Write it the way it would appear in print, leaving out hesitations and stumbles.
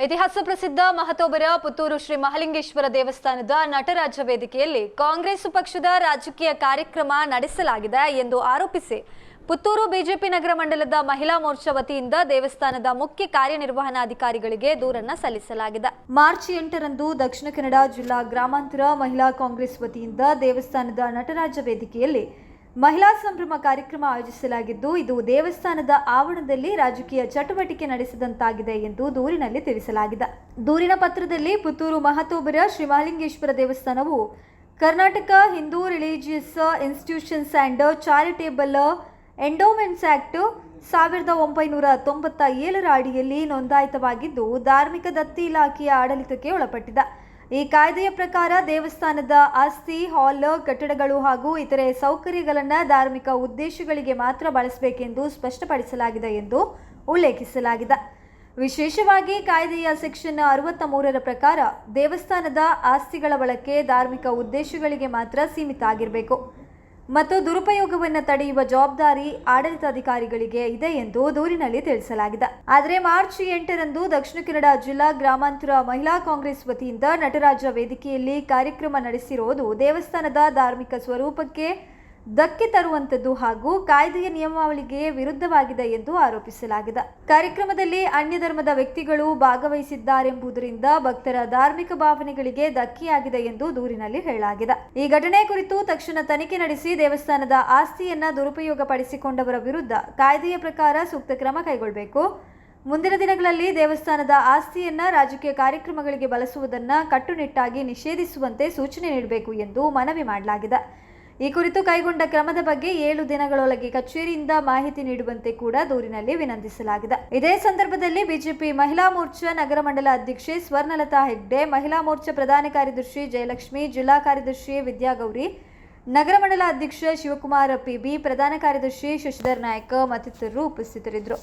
ಇತಿಹಾಸ ಪ್ರಸಿದ್ಧ ಮಹತೋಬರ ಪುತ್ತೂರು ಶ್ರೀ ಮಹಾಲಿಂಗೇಶ್ವರ ದೇವಸ್ಥಾನದ ನಟರಾಜ ವೇದಿಕೆಯಲ್ಲಿ ಕಾಂಗ್ರೆಸ್ ಪಕ್ಷದ ರಾಜಕೀಯ ಕಾರ್ಯಕ್ರಮ ನಡೆಸಲಾಗಿದೆ ಎಂದು ಆರೋಪಿಸಿ ಪುತ್ತೂರು ಬಿಜೆಪಿ ನಗರ ಮಂಡಲದ ಮಹಿಳಾ ಮೋರ್ಚಾ ವತಿಯಿಂದ ದೇವಸ್ಥಾನದ ಮುಖ್ಯ ಕಾರ್ಯನಿರ್ವಹಣಾಧಿಕಾರಿಗಳಿಗೆ ದೂರನ್ನು ಸಲ್ಲಿಸಲಾಗಿದೆ. ಮಾರ್ಚ್ 8ರಂದು ದಕ್ಷಿಣ ಕನ್ನಡ ಜಿಲ್ಲಾ ಗ್ರಾಮಾಂತರ ಮಹಿಳಾ ಕಾಂಗ್ರೆಸ್ ವತಿಯಿಂದ ದೇವಸ್ಥಾನದ ನಟರಾಜ ವೇದಿಕೆಯಲ್ಲಿ ಮಹಿಳಾ ಸಂಭ್ರಮ ಕಾರ್ಯಕ್ರಮ ಆಯೋಜಿಸಲಾಗಿದ್ದು, ಇದು ದೇವಸ್ಥಾನದ ಆವರಣದಲ್ಲಿ ರಾಜಕೀಯ ಚಟುವಟಿಕೆ ನಡೆಸಿದಂತಾಗಿದೆ ಎಂದು ದೂರಿನಲ್ಲಿ ತಿಳಿಸಲಾಗಿದೆ. ದೂರಿನ ಪತ್ರದಲ್ಲಿ ಪುತ್ತೂರು ಮಹತೋಬರ ಶ್ರೀ ಮಹಾಲಿಂಗೇಶ್ವರ ದೇವಸ್ಥಾನವು Karnataka Hindu religious institutions and charitable endowments act 1997ರ ಅಡಿಯಲ್ಲಿ ನೋಂದಾಯಿತವಾಗಿದ್ದು, ಧಾರ್ಮಿಕ ದತ್ತಿ ಇಲಾಖೆಯ ಆಡಳಿತಕ್ಕೆ ಒಳಪಟ್ಟಿದೆ. ಈ ಕಾಯ್ದೆಯ ಪ್ರಕಾರ ದೇವಸ್ಥಾನದ ಆಸ್ತಿ, ಹಾಲ್, ಕಟ್ಟಡಗಳು ಹಾಗೂ ಇತರೆ ಸೌಕರ್ಯಗಳನ್ನು ಧಾರ್ಮಿಕ ಉದ್ದೇಶಗಳಿಗೆ ಮಾತ್ರ ಬಳಸಬೇಕೆಂದು ಸ್ಪಷ್ಟಪಡಿಸಲಾಗಿದೆ ಎಂದು ಉಲ್ಲೇಖಿಸಲಾಗಿದೆ. ವಿಶೇಷವಾಗಿ ಕಾಯ್ದೆಯ ಸೆಕ್ಷನ್ 63ರ ಪ್ರಕಾರ ದೇವಸ್ಥಾನದ ಆಸ್ತಿಗಳ ಬಳಕೆ ಧಾರ್ಮಿಕ ಉದ್ದೇಶಗಳಿಗೆ ಮಾತ್ರ ಸೀಮಿತ ಆಗಿರಬೇಕು ಮತ್ತು ದುರುಪಯೋಗವನ್ನು ತಡೆಯುವ ಜವಾಬ್ದಾರಿ ಆಡಳಿತಾಧಿಕಾರಿಗಳಿಗೆ ಇದೆ ಎಂದು ದೂರಿನಲ್ಲಿ ತಿಳಿಸಲಾಗಿದೆ. ಆದರೆ ಮಾರ್ಚ್ 8ರಂದು ದಕ್ಷಿಣ ಕನ್ನಡ ಜಿಲ್ಲಾ ಗ್ರಾಮಾಂತರ ಮಹಿಳಾ ಕಾಂಗ್ರೆಸ್ ವತಿಯಿಂದ ನಟರಾಜ ವೇದಿಕೆಯಲ್ಲಿ ಕಾರ್ಯಕ್ರಮ ನಡೆಸಿರುವುದು ದೇವಸ್ಥಾನದ ಧಾರ್ಮಿಕ ಸ್ವರೂಪಕ್ಕೆ ಧಕ್ಕೆ ತರುವಂತದ್ದು ಹಾಗೂ ಕಾಯ್ದೆಯ ನಿಯಮಾವಳಿಗೆ ವಿರುದ್ಧವಾಗಿದೆ ಎಂದು ಆರೋಪಿಸಲಾಗಿದೆ. ಕಾರ್ಯಕ್ರಮದಲ್ಲಿ ಅನ್ಯ ಧರ್ಮದ ವ್ಯಕ್ತಿಗಳು ಭಾಗವಹಿಸಿದ್ದಾರೆಂಬುದರಿಂದ ಭಕ್ತರ ಧಾರ್ಮಿಕ ಭಾವನೆಗಳಿಗೆ ಧಕ್ಕೆಯಾಗಿದೆ ಎಂದು ದೂರಿನಲ್ಲಿ ಹೇಳಲಾಗಿದೆ. ಈ ಘಟನೆ ಕುರಿತು ತಕ್ಷಣ ತನಿಖೆ ನಡೆಸಿ ದೇವಸ್ಥಾನದ ಆಸ್ತಿಯನ್ನ ದುರುಪಯೋಗ ಪಡಿಸಿಕೊಂಡವರ ವಿರುದ್ಧ ಕಾಯ್ದೆಯ ಪ್ರಕಾರ ಸೂಕ್ತ ಕ್ರಮ ಕೈಗೊಳ್ಳಬೇಕು. ಮುಂದಿನ ದಿನಗಳಲ್ಲಿ ದೇವಸ್ಥಾನದ ಆಸ್ತಿಯನ್ನ ರಾಜಕೀಯ ಕಾರ್ಯಕ್ರಮಗಳಿಗೆ ಬಳಸುವುದನ್ನು ಕಟ್ಟುನಿಟ್ಟಾಗಿ ನಿಷೇಧಿಸುವಂತೆ ಸೂಚನೆ ನೀಡಬೇಕು ಎಂದು ಮನವಿ ಮಾಡಲಾಗಿದೆ. ಈ ಕುರಿತು ಕೈಗೊಂಡ ಕ್ರಮದ ಬಗ್ಗೆ 7 ದಿನಗಳೊಳಗೆ ಕಚೇರಿಯಿಂದ ಮಾಹಿತಿ ನೀಡುವಂತೆ ಕೂಡ ದೂರಿನಲ್ಲಿ ವಿನಂತಿಸಲಾಗಿದೆ. ಇದೇ ಸಂದರ್ಭದಲ್ಲಿ ಬಿಜೆಪಿ ಮಹಿಳಾ ಮೋರ್ಚಾ ನಗರ ಮಂಡಲ ಅಧ್ಯಕ್ಷೆ ಸ್ವರ್ಣಲತಾ ಹೆಗ್ಡೆ, ಮಹಿಳಾ ಮೋರ್ಚಾ ಪ್ರಧಾನ ಕಾರ್ಯದರ್ಶಿ ಜಯಲಕ್ಷ್ಮಿ, ಜಿಲ್ಲಾ ಕಾರ್ಯದರ್ಶಿ ವಿದ್ಯಾಗೌರಿ, ನಗರ ಮಂಡಲ ಅಧ್ಯಕ್ಷ ಶಿವಕುಮಾರ್ ಪಿಬಿ, ಪ್ರಧಾನ ಕಾರ್ಯದರ್ಶಿ ಶಶಿಧರ್ ನಾಯಕ್ ಮತ್ತಿತರರು ಉಪಸ್ಥಿತರಿದ್ದರು.